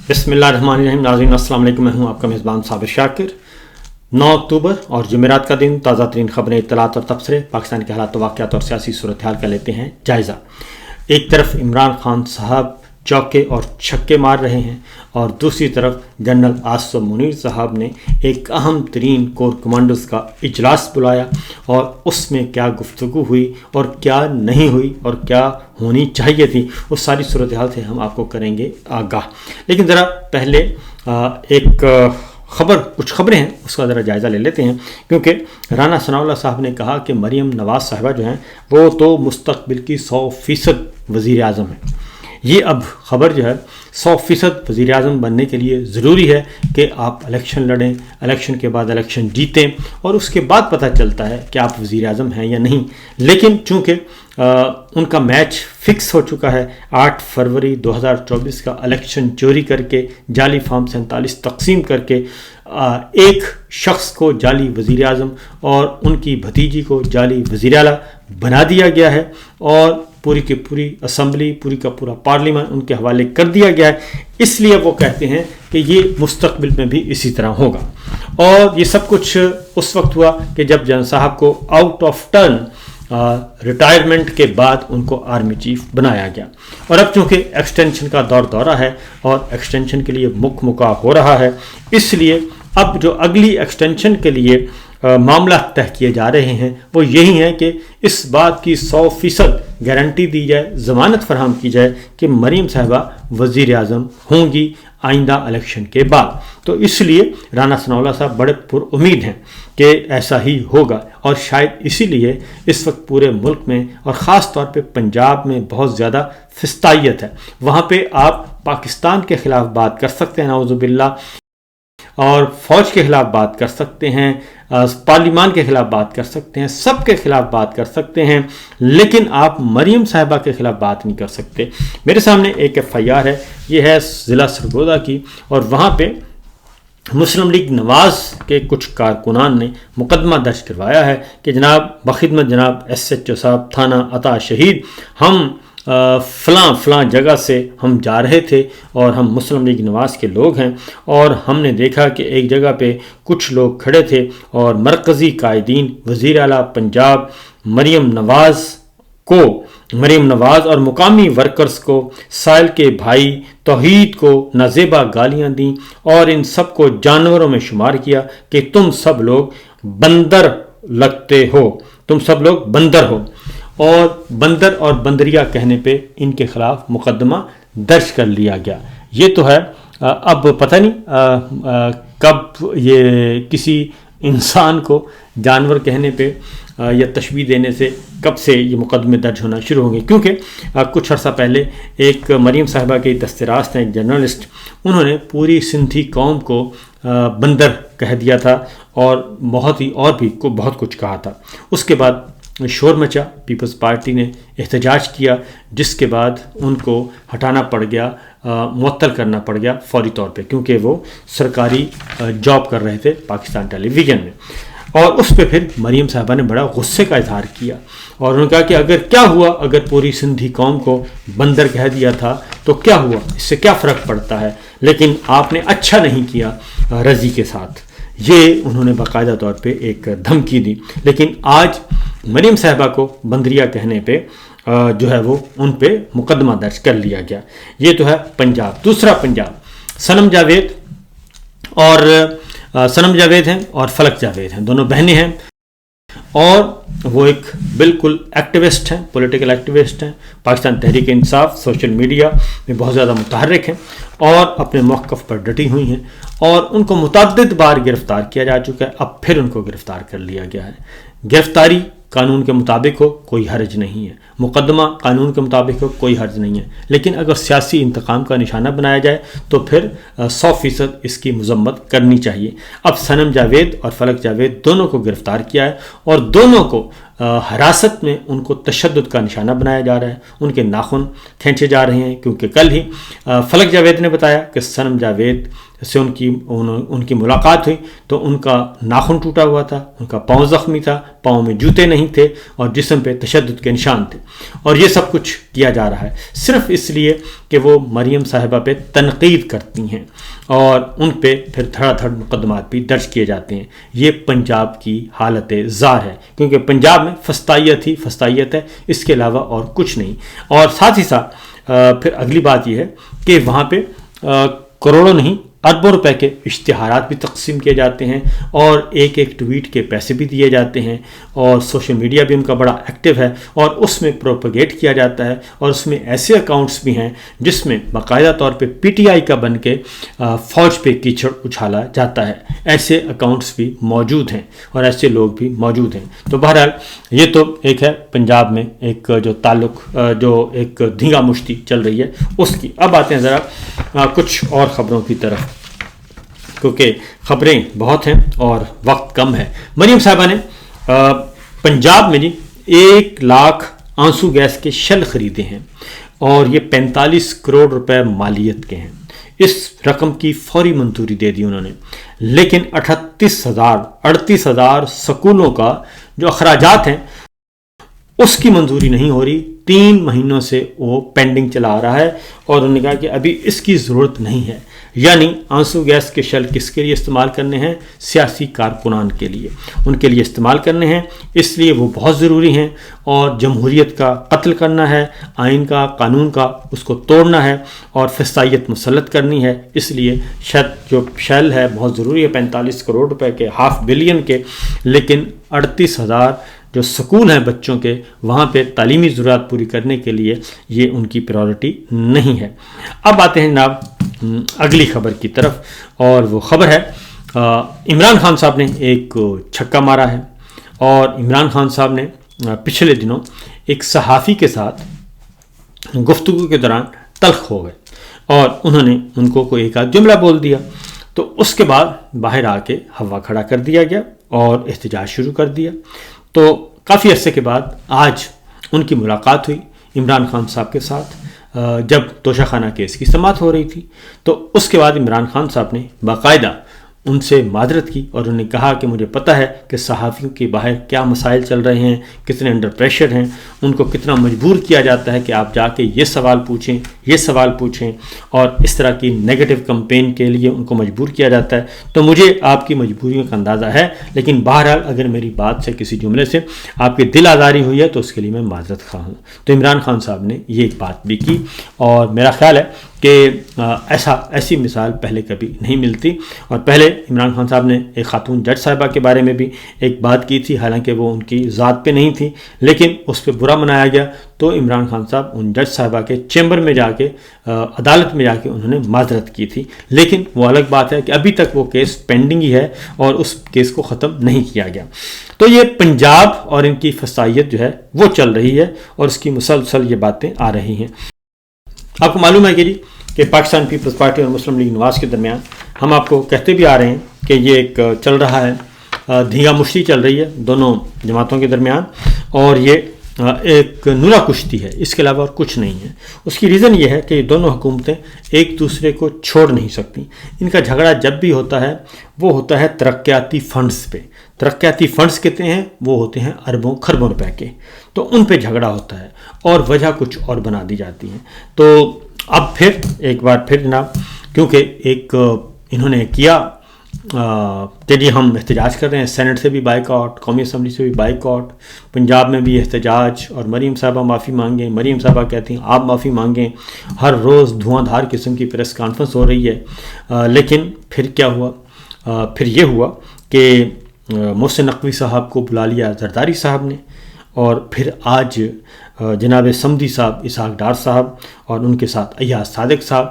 بسم اللہ الرحمن الرحیم. ناظرین السلام علیکم. میں ہوں آپ کا میزبان صابر شاکر. 9 اکتوبر اور جمعرات کا دن. تازہ ترین خبریں، اطلاعات اور تبصرے پاکستان کے حالات، واقعات اور سیاسی صورتحال کا لیتے ہیں جائزہ. ایک طرف عمران خان صاحب چوکے اور چھکے مار رہے ہیں اور دوسری طرف جنرل آصف منیر صاحب نے ایک اہم ترین کور کمانڈرز کا اجلاس بلایا اور اس میں کیا گفتگو ہوئی اور کیا نہیں ہوئی اور کیا ہونی چاہیے تھی، اس ساری صورتحال سے ہم آپ کو کریں گے آگاہ. لیکن ذرا پہلے کچھ خبریں ہیں، اس کا ذرا جائزہ لے لیتے ہیں، کیونکہ رانا ثناء اللہ صاحب نے کہا کہ مریم نواز صاحبہ جو ہیں وہ تو مستقبل کی 100% وزیر اعظم ہیں. یہ اب خبر جو ہے 100% وزیر اعظم بننے کے لیے ضروری ہے کہ آپ الیکشن لڑیں، الیکشن کے بعد الیکشن جیتیں اور اس کے بعد پتہ چلتا ہے کہ آپ وزیر اعظم ہیں یا نہیں. لیکن چونکہ ان کا میچ فکس ہو چکا ہے، 8 فروری 2024 کا الیکشن چوری کر کے جعلی فارم 47 تقسیم کر کے ایک شخص کو جعلی وزیر اعظم اور ان کی بھتیجی کو جعلی وزیر اعلیٰ بنا دیا گیا ہے اور پوری کی پوری اسمبلی، پوری کا پورا پارلیمان ان کے حوالے کر دیا گیا ہے. اس لیے وہ کہتے ہیں کہ یہ مستقبل میں بھی اسی طرح ہوگا. اور یہ سب کچھ اس وقت ہوا کہ جب جنرل صاحب کو آؤٹ آف ٹرن ریٹائرمنٹ کے بعد ان کو آرمی چیف بنایا گیا. اور اب چونکہ ایکسٹینشن کا دورہ ہے اور ایکسٹینشن کے لیے مکہ ہو رہا ہے، اس لیے اب جو اگلی ایکسٹینشن کے لیے معاملہ طے کیے جا رہے ہیں وہ یہی ہیں کہ اس بات کی 100% گارنٹی دی جائے، ضمانت فراہم کی جائے کہ مریم صاحبہ وزیر اعظم ہوں گی آئندہ الیکشن کے بعد. تو اس لیے رانا ثناء اللہ صاحب بڑے پر امید ہیں کہ ایسا ہی ہوگا. اور شاید اسی لیے اس وقت پورے ملک میں اور خاص طور پہ پنجاب میں بہت زیادہ فستائیت ہے. وہاں پہ آپ پاکستان کے خلاف بات کر سکتے ہیں نعوذ باللہ، اور فوج کے خلاف بات کر سکتے ہیں، پارلیمان کے خلاف بات کر سکتے ہیں، سب کے خلاف بات کر سکتے ہیں، لیکن آپ مریم صاحبہ کے خلاف بات نہیں کر سکتے. میرے سامنے ایک FIR ہے، یہ ہے ضلع سرگودا کی، اور وہاں پہ مسلم لیگ نواز کے کچھ کارکنان نے مقدمہ درج کروایا ہے کہ جناب بخدمت جناب SHO صاحب تھانہ عطا شہید، ہم فلاں جگہ سے ہم جا رہے تھے اور ہم مسلم لیگ نواز کے لوگ ہیں، اور ہم نے دیکھا کہ ایک جگہ پہ کچھ لوگ کھڑے تھے اور مرکزی قائدین وزیر اعلیٰ پنجاب مریم نواز اور مقامی ورکرز کو، سائل کے بھائی توحید کو نازیبا گالیاں دیں اور ان سب کو جانوروں میں شمار کیا کہ تم سب لوگ بندر لگتے ہو، تم سب لوگ بندر ہو. اور بندر اور بندریا کہنے پہ ان کے خلاف مقدمہ درج کر لیا گیا. یہ تو ہے، اب پتہ نہیں کب یہ کسی انسان کو جانور کہنے پہ یا تشبیہ دینے سے کب سے یہ مقدمے درج ہونا شروع ہوں گے. کیونکہ کچھ عرصہ پہلے ایک مریم صاحبہ کے دست راست ہیں، ایک جرنلسٹ، انہوں نے پوری سندھی قوم کو بندر کہہ دیا تھا اور بہت کچھ کہا تھا. اس کے بعد شور مچا، پیپلز پارٹی نے احتجاج کیا، جس کے بعد ان کو ہٹانا پڑ گیا، معطل کرنا پڑ گیا فوری طور پہ، کیونکہ وہ سرکاری جاب کر رہے تھے پاکستان ٹیلی ویژن میں. اور اس پہ پھر مریم صاحبہ نے بڑا غصے کا اظہار کیا اور انہوں نے کہا کہ کیا ہوا اگر پوری سندھی قوم کو بندر کہہ دیا تھا تو کیا ہوا، اس سے کیا فرق پڑتا ہے، لیکن آپ نے اچھا نہیں کیا رضی کے ساتھ. یہ انہوں نے باقاعدہ طور پہ ایک دھمکی دی. لیکن آج مریم صاحبہ کو بندریا کہنے پہ جو ہے وہ ان پہ مقدمہ درج کر لیا گیا. یہ تو ہے پنجاب. دوسرا پنجاب، سنم جاوید ہیں اور فلک جاوید ہیں، دونوں بہنیں ہیں، اور وہ ایک بالکل ایکٹیوسٹ ہیں، پولیٹیکل ایکٹیوسٹ ہیں، پاکستان تحریک انصاف سوشل میڈیا میں بہت زیادہ متحرک ہیں اور اپنے موقف پر ڈٹی ہوئی ہیں، اور ان کو متعدد بار گرفتار کیا جا چکا ہے. اب پھر ان کو گرفتار کر لیا گیا ہے. گرفتاری قانون کے مطابق ہو کوئی حرج نہیں ہے، مقدمہ قانون کے مطابق ہو کوئی حرج نہیں ہے، لیکن اگر سیاسی انتقام کا نشانہ بنایا جائے تو پھر 100% اس کی مذمت کرنی چاہیے. اب سنم جاوید اور فلک جاوید دونوں کو گرفتار کیا ہے اور دونوں کو حراست میں ان کو تشدد کا نشانہ بنایا جا رہا ہے. ان کے ناخن کھینچے جا رہے ہیں، کیونکہ کل ہی فلک جاوید نے بتایا کہ سنم جاوید سے ان کی ملاقات ہوئی تو ان کا ناخن ٹوٹا ہوا تھا، ان کا پاؤں زخمی تھا، پاؤں میں جوتے نہیں تھے اور جسم پہ تشدد کے نشان تھے. اور یہ سب کچھ کیا جا رہا ہے صرف اس لیے کہ وہ مریم صاحبہ پہ تنقید کرتی ہیں اور ان پہ پھر دھڑا دھڑ مقدمات بھی درج کیے جاتے ہیں. یہ پنجاب کی حالت زار ہے کیونکہ پنجاب میں فسطائیت ہی فسطائیت ہے، اس کے علاوہ اور کچھ نہیں. اور ساتھ ہی ساتھ پھر اگلی بات یہ ہے کہ وہاں پہ کروڑوں نہیں اربوں روپے کے اشتہارات بھی تقسیم کیے جاتے ہیں اور ایک ایک ٹویٹ کے پیسے بھی دیے جاتے ہیں اور سوشل میڈیا بھی ان کا بڑا ایکٹیو ہے اور اس میں پروپیگیٹ کیا جاتا ہے اور اس میں ایسے اکاؤنٹس بھی ہیں جس میں باقاعدہ طور پہ پی ٹی آئی کا بن کے فوج پہ کیچڑ اچھالا جاتا ہے. ایسے اکاؤنٹس بھی موجود ہیں اور ایسے لوگ بھی موجود ہیں. تو بہرحال یہ تو ایک ہے پنجاب میں ایک جو تعلق جو ایک دھینگا مشتی چل رہی ہے اس کی. اب آتے ہیں ذرا کچھ اور خبروں کی طرف کیونکہ خبریں بہت ہیں اور وقت کم ہے. مریم صاحبہ نے پنجاب میں 1 لاکھ آنسو گیس کے شل خریدے ہیں اور یہ 45 کروڑ روپے مالیت کے ہیں. اس رقم کی فوری منظوری دے دی انہوں نے، لیکن 38,000 سکولوں کا جو اخراجات ہیں اس کی منظوری نہیں ہو رہی. 3 مہینوں سے وہ پینڈنگ چلا آ رہا ہے اور انہوں نے کہا کہ ابھی اس کی ضرورت نہیں ہے. یعنی آنسو گیس کے شل کس کے لیے استعمال کرنے ہیں؟ سیاسی کارکنان کے لیے، ان کے لیے استعمال کرنے ہیں، اس لیے وہ بہت ضروری ہیں. اور جمہوریت کا قتل کرنا ہے، آئین کا قانون کا اس کو توڑنا ہے اور فسطائیت مسلط کرنی ہے. اس لیے جو شل ہے بہت ضروری ہے، 45 کروڑ روپے کے، $500 بلین کے، لیکن 38,000 جو سکول ہیں بچوں کے وہاں پہ تعلیمی ضروریات پوری کرنے کے لیے یہ ان کی پریورٹی نہیں ہے. اب آتے ہیں جناب اگلی خبر کی طرف اور وہ خبر ہے عمران خان صاحب نے ایک چھکا مارا ہے. اور عمران خان صاحب نے پچھلے دنوں ایک صحافی کے ساتھ گفتگو کے دوران تلخ ہو گئے اور انہوں نے ان کو کوئی ایک آدھ جملہ بول دیا. تو اس کے بعد باہر آ کے ہوا کھڑا کر دیا گیا اور احتجاج شروع کر دیا. تو کافی عرصے کے بعد آج ان کی ملاقات ہوئی عمران خان صاحب کے ساتھ جب توشہ خانہ کیس کی سماعت ہو رہی تھی. تو اس کے بعد عمران خان صاحب نے باقاعدہ ان سے معذرت کی اور انہوں نے کہا کہ مجھے پتہ ہے کہ صحافیوں کے باہر کیا مسائل چل رہے ہیں، کتنے انڈر پریشر ہیں، ان کو کتنا مجبور کیا جاتا ہے کہ آپ جا کے یہ سوال پوچھیں اور اس طرح کی نیگیٹو کمپین کے لیے ان کو مجبور کیا جاتا ہے. تو مجھے آپ کی مجبوریوں کا اندازہ ہے، لیکن بہرحال اگر میری بات سے کسی جملے سے آپ کی دل آزاری ہوئی ہے تو اس کے لیے میں معذرت خواہ ہوں. تو عمران خان صاحب نے یہ ایک بات بھی کی اور میرا خیال ہے کہ ایسی مثال پہلے کبھی نہیں ملتی. اور پہلے عمران خان صاحب نے ایک خاتون جج صاحبہ کے بارے میں بھی ایک بات کی تھی، حالانکہ وہ ان کی ذات پہ نہیں تھی لیکن اس پہ برا منایا گیا. تو عمران خان صاحب ان جج صاحبہ کے چیمبر میں جا کے عدالت میں جا کے انہوں نے معذرت کی تھی. لیکن وہ الگ بات ہے کہ ابھی تک وہ کیس پینڈنگ ہی ہے اور اس کیس کو ختم نہیں کیا گیا. تو یہ پنجاب اور ان کی فسطائیت جو ہے وہ چل رہی ہے اور اس کی مسلسل یہ باتیں آ رہی ہیں. آپ کو معلوم ہے کہ پاکستان پیپلز پارٹی اور مسلم لیگ نواز کے درمیان ہم آپ کو کہتے بھی آ رہے ہیں کہ یہ ایک چل رہا ہے، دھینگا مشتی چل رہی ہے دونوں جماعتوں کے درمیان اور یہ ایک نورا کشتی ہے، اس کے علاوہ اور کچھ نہیں ہے. اس کی ریزن یہ ہے کہ یہ دونوں حکومتیں ایک دوسرے کو چھوڑ نہیں سکتی. ان کا جھگڑا جب بھی ہوتا ہے وہ ہوتا ہے ترقیاتی فنڈز پہ. ترقیاتی فنڈز کہتے ہیں وہ ہوتے ہیں اربوں خربوں روپے کے، تو ان پہ جھگڑا ہوتا ہے اور وجہ کچھ اور بنا دی جاتی ہے. تو اب پھر ایک بار پھر جناب کیونکہ ایک انہوں نے کیا کہ جی ہم احتجاج کر رہے ہیں، سینٹ سے بھی بائیک آؤٹ، قومی اسمبلی سے بھی بائیک آؤٹ، پنجاب میں بھی احتجاج اور مریم صاحبہ معافی مانگیں. مریم صاحبہ کہتی ہیں آپ معافی مانگیں. ہر روز دھواں دھار قسم کی پریس کانفرنس ہو رہی ہے. لیکن پھر کیا ہوا؟ پھر یہ ہوا کہ محسن نقوی صاحب کو بلا لیا زرداری صاحب نے اور پھر آج جناب سمدی صاحب، اسحاق ڈار صاحب اور ان کے ساتھ ایاز صادق صاحب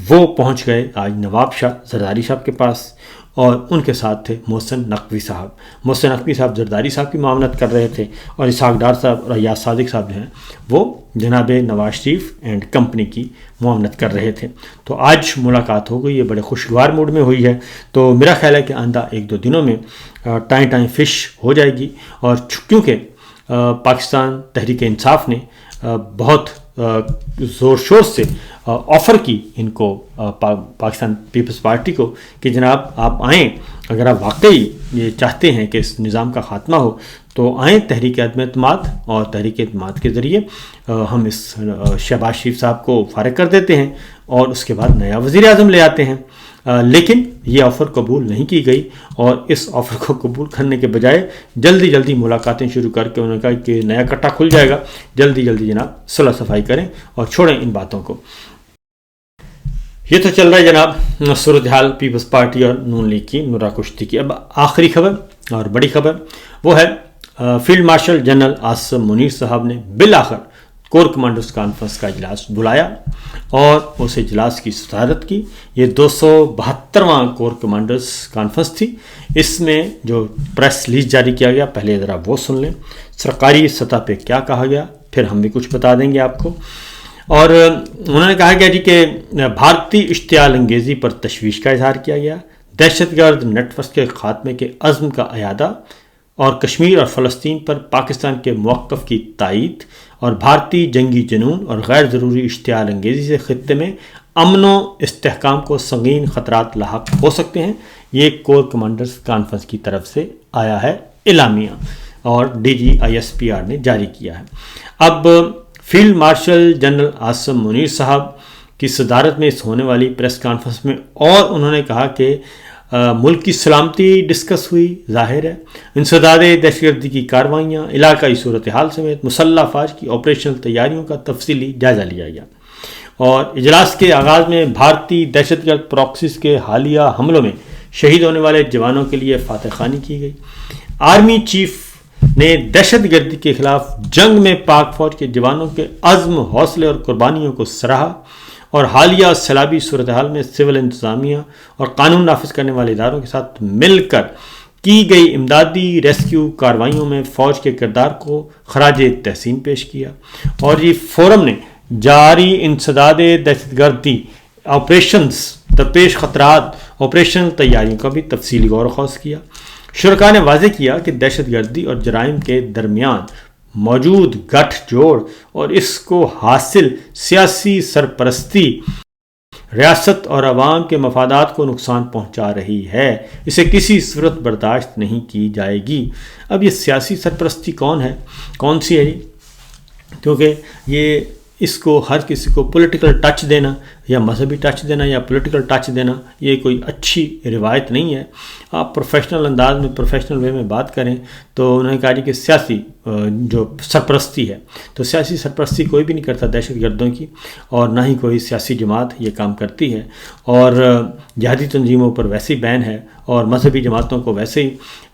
وہ پہنچ گئے آج نواب شاہ زرداری صاحب کے پاس اور ان کے ساتھ تھے محسن نقوی صاحب. محسن نقوی صاحب زرداری صاحب کی معاونت کر رہے تھے اور اسحاق ڈار صاحب اور ایاز صادق صاحب جو ہیں وہ جناب نواز شریف اینڈ کمپنی کی معاونت کر رہے تھے. تو آج ملاقات ہو گئی ہے، بڑے خوشگوار موڈ میں ہوئی ہے. تو میرا خیال ہے کہ آئندہ 1-2 دنوں میں ٹائم فش ہو جائے گی. اور کیونکہ پاکستان تحریک انصاف نے بہت زور شور سے آفر کی ان کو پاکستان پیپلز پارٹی کو کہ جناب آپ آئیں، اگر آپ واقعی یہ چاہتے ہیں کہ اس نظام کا خاتمہ ہو تو آئیں تحریک عدم اعتماد، اور تحریک اعتماد کے ذریعے ہم اس شہباز شریف صاحب کو فارغ کر دیتے ہیں اور اس کے بعد نیا وزیر اعظم لے آتے ہیں۔ لیکن یہ آفر قبول نہیں کی گئی، اور اس آفر کو قبول کرنے کے بجائے جلدی ملاقاتیں شروع کر کے انہوں نے کہا کہ نیا کٹا کھل جائے گا، جلدی جناب صلح صفائی کریں اور چھوڑیں ان باتوں کو۔ یہ تو چل رہا ہے جناب صورتحال پیپلز پارٹی اور نون لیگ کی نورا کشتی کی۔ اب آخری خبر اور بڑی خبر وہ ہے field marshal general Asim Munir صاحب نے بالآخر کور کمانڈرز کانفرنس کا اجلاس بلایا اور اس اجلاس کی صدارت کی۔ یہ 272واں کور کمانڈرز کانفرنس تھی۔ اس میں جو پریس ریلیز جاری کیا گیا، پہلے ذرا وہ سن لیں، سرکاری سطح پہ کیا کہا گیا، پھر ہم بھی کچھ بتا دیں گے آپ کو۔ اور انہوں نے کہا گیا جی کہ بھارتی اشتعال انگیزی پر تشویش کا اظہار کیا گیا، دہشت گرد نیٹ ورک کے خاتمے کے عزم کا اعادہ، اور کشمیر اور فلسطین پر پاکستان کے موقف کی تائید، اور بھارتی جنگی جنون اور غیر ضروری اشتعال انگیزی سے خطے میں امن و استحکام کو سنگین خطرات لاحق ہو سکتے ہیں۔ یہ کور کمانڈرز کانفرنس کی طرف سے آیا ہے اعلامیہ، اور DGISPR نے جاری کیا ہے۔ اب field marshal general Asim Munir صاحب کی صدارت میں اس ہونے والی پریس کانفرنس میں اور انہوں نے کہا کہ ملک کی سلامتی ڈسکس ہوئی، ظاہر ہے انسداد دہشت گردی کی کارروائیاں، علاقائی صورتحال سمیت مسلح افواج کی آپریشنل تیاریوں کا تفصیلی جائزہ لیا گیا، اور اجلاس کے آغاز میں بھارتی دہشت گرد پراکسیز کے حالیہ حملوں میں شہید ہونے والے جوانوں کے لیے فاتح خوانی کی گئی۔ آرمی چیف نے دہشت گردی کے خلاف جنگ میں پاک فوج کے جوانوں کے عزم، حوصلے اور قربانیوں کو سراہا، اور حالیہ سیلابی صورتحال میں سول انتظامیہ اور قانون نافذ کرنے والے اداروں کے ساتھ مل کر کی گئی امدادی ریسکیو کارروائیوں میں فوج کے کردار کو خراج تحسین پیش کیا۔ اور یہ فورم نے جاری انسداد دہشت گردی آپریشنز، درپیش خطرات، آپریشنل تیاریوں کا بھی تفصیلی غور و خوض کیا۔ شرکاء نے واضح کیا کہ دہشت گردی اور جرائم کے درمیان موجود گٹھ جوڑ اور اس کو حاصل سیاسی سرپرستی ریاست اور عوام کے مفادات کو نقصان پہنچا رہی ہے، اسے کسی صورت برداشت نہیں کی جائے گی۔ اب یہ سیاسی سرپرستی کون ہے، کون سی ہے؟ کیونکہ یہ اس کو ہر کسی کو پولیٹیکل ٹچ دینا یا مذہبی ٹچ دینا یا پولیٹیکل ٹچ دینا یہ کوئی اچھی روایت نہیں ہے۔ آپ پروفیشنل انداز میں، پروفیشنل وے میں بات کریں تو انہوں نے کہا جی کہ سیاسی جو سرپرستی ہے، تو سیاسی سرپرستی کوئی بھی نہیں کرتا دہشت گردوں کی، اور نہ ہی کوئی سیاسی جماعت یہ کام کرتی ہے، اور جہادی تنظیموں پر ویسے ہی بین ہے، اور مذہبی جماعتوں کو ویسے ہی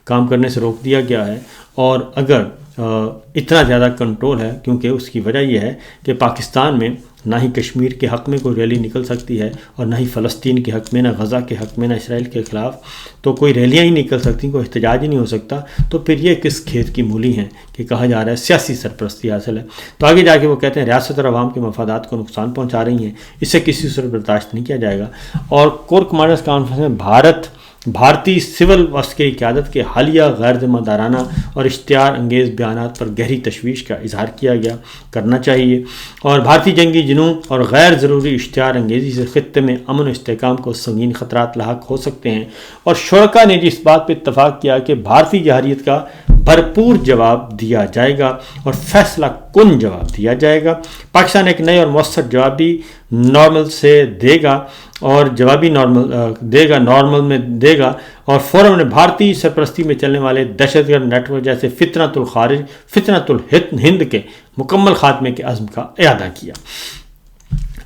کام کرنے سے روک دیا گیا ہے۔ اور اگر اتنا زیادہ کنٹرول ہے کیونکہ اس کی وجہ یہ ہے کہ پاکستان میں نہ ہی کشمیر کے حق میں کوئی ریلی نکل سکتی ہے، اور نہ ہی فلسطین کے حق میں، نہ غزہ کے حق میں، نہ اسرائیل کے خلاف تو کوئی ریلیاں ہی نکل سکتی، کوئی احتجاج ہی نہیں ہو سکتا، تو پھر یہ کس کھیت کی مولی ہیں کہ کہا جا رہا ہے سیاسی سرپرستی حاصل ہے۔ تو آگے جا کے وہ کہتے ہیں ریاست اور عوام کے مفادات کو نقصان پہنچا رہی ہیں، اسے کسی صورت برداشت نہیں کیا جائے گا۔ اور کور کمانڈرز کانفرنس میں بھارتی سول عسکری قیادت کے حالیہ غیر ذمہ دارانہ اور اشتعال انگیز بیانات پر گہری تشویش کا اظہار کیا گیا، کرنا چاہیے، اور بھارتی جنگی جنون اور غیر ضروری اشتعال انگیزی سے خطے میں امن و استحکام کو سنگین خطرات لاحق ہو سکتے ہیں۔ اور شرکاء نے اس بات پہ اتفاق کیا کہ بھارتی جارحیت کا بھرپور جواب دیا جائے گا اور فیصلہ کن جواب دیا جائے گا۔ پاکستان ایک نئے اور مؤثر جوابی نارمل سے دے گا، اور جوابی نارمل میں دے گا، اور فورم نے بھارتی سرپرستی میں چلنے والے دہشت گرد نیٹ ورک جیسے فتنۃ الخارج، فتنۃ الہند کے مکمل خاتمے کے عزم کا اعادہ کیا۔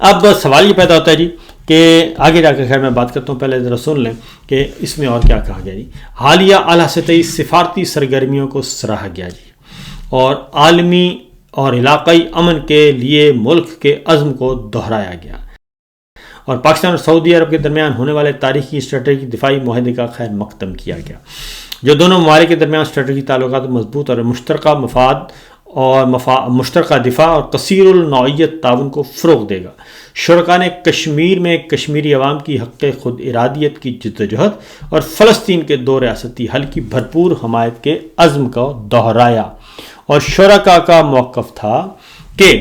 اب سوال یہ پیدا ہوتا ہے جی کہ آگے جا کے خیر میں بات کرتا ہوں، پہلے ذرا سن لیں کہ اس میں اور کیا کہا گیا جی۔ حالیہ اعلیٰ سطحی سفارتی سرگرمیوں کو سراہا گیا جی، اور عالمی اور علاقائی امن کے لیے ملک کے عزم کو دہرایا گیا، اور پاکستان اور سعودی عرب کے درمیان ہونے والے تاریخی اسٹریٹجک دفاعی معاہدے کا خیر مقدم کیا گیا، جو دونوں ممالک کے درمیان اسٹریٹجی تعلقات مضبوط اور مشترکہ مفاد اور مشترکہ دفاع اور کثیر النوعیت تعاون کو فروغ دے گا۔ شرکاء نے کشمیر میں کشمیری عوام کی حق خود ارادیت کی جدوجہد اور فلسطین کے دو ریاستی حل کی بھرپور حمایت کے عزم کو دہرایا، اور شرکاء کا موقف تھا کہ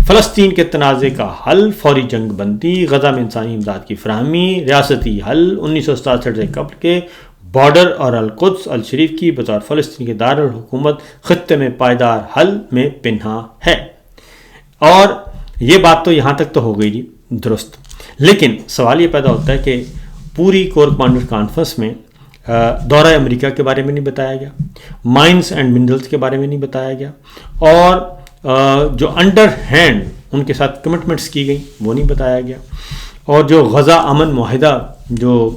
فلسطین کے تنازع کا حل، فوری جنگ بندی، غزہ میں انسانی امداد کی فراہمی، ریاستی حل، 1967 سے قبل کے بارڈر اور القدس الشریف کی بطور فلسطین کے دارالحکومت خطے میں پائیدار حل میں پنہاں ہے۔ اور یہ بات تو یہاں تک تو ہو گئی جی، درست، لیکن سوال یہ پیدا ہوتا ہے کہ پوری کور کمانڈر کانفرنس میں دورہ امریکہ کے بارے میں نہیں بتایا گیا، مائنز اینڈ منرلز کے بارے میں نہیں بتایا گیا، اور جو انڈر ہینڈ ان کے ساتھ کمٹمنٹس کی گئی وہ نہیں بتایا گیا، اور جو غزہ امن معاہدہ جو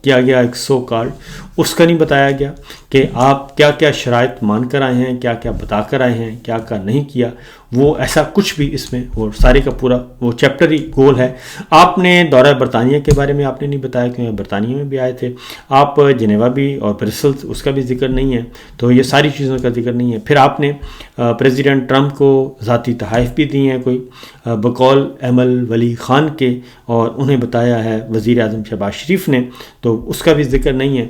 کیا گیا ایک سو کارڈ، اس کا نہیں بتایا گیا کہ آپ کیا کیا شرائط مان کر آئے ہیں، کیا کیا بتا کر آئے ہیں، کیا کیا نہیں کیا، وہ ایسا کچھ بھی اس میں، وہ سارے کا پورا وہ چیپٹر ہی گول ہے۔ آپ نے دورہ برطانیہ کے بارے میں آپ نے نہیں بتایا کہ برطانیہ میں بھی آئے تھے، آپ جنیوا بھی اور برسلز اس کا بھی ذکر نہیں ہے، تو یہ ساری چیزوں کا ذکر نہیں ہے۔ پھر آپ نے پریزیڈنٹ ٹرمپ کو ذاتی تحائف بھی دی ہیں کوئی بقول ایمل ولی خان کے، اور انہیں بتایا ہے وزیر اعظم شہباز شریف نے، تو اس کا بھی ذکر نہیں ہے۔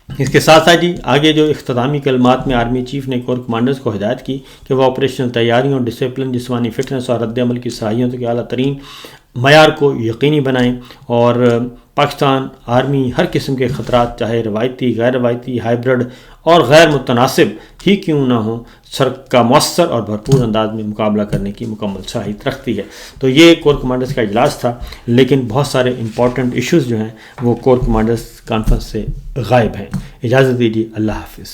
اس کے ساتھ ساتھ جی آگے جو اختتامی کلمات میں آرمی چیف نے کور کمانڈرز کو ہدایت کی کہ وہ آپریشنل تیاریوں، ڈسپلن، جسمانی فٹنس اور رد عمل کی صلاحیتوں کے اعلیٰ ترین معیار کو یقینی بنائیں، اور پاکستان آرمی ہر قسم کے خطرات چاہے روایتی، غیر روایتی، ہائبرڈ اور غیر متناسب ہی کیوں نہ ہوں کا مؤثر اور بھرپور انداز میں مقابلہ کرنے کی مکمل صلاحیت رکھتی ہے۔ تو یہ کور کمانڈرز کا اجلاس تھا، لیکن بہت سارے امپورٹنٹ ایشوز جو ہیں وہ کور کمانڈرز کانفرنس سے غائب ہیں۔ اجازت دیجیے، اللہ حافظ۔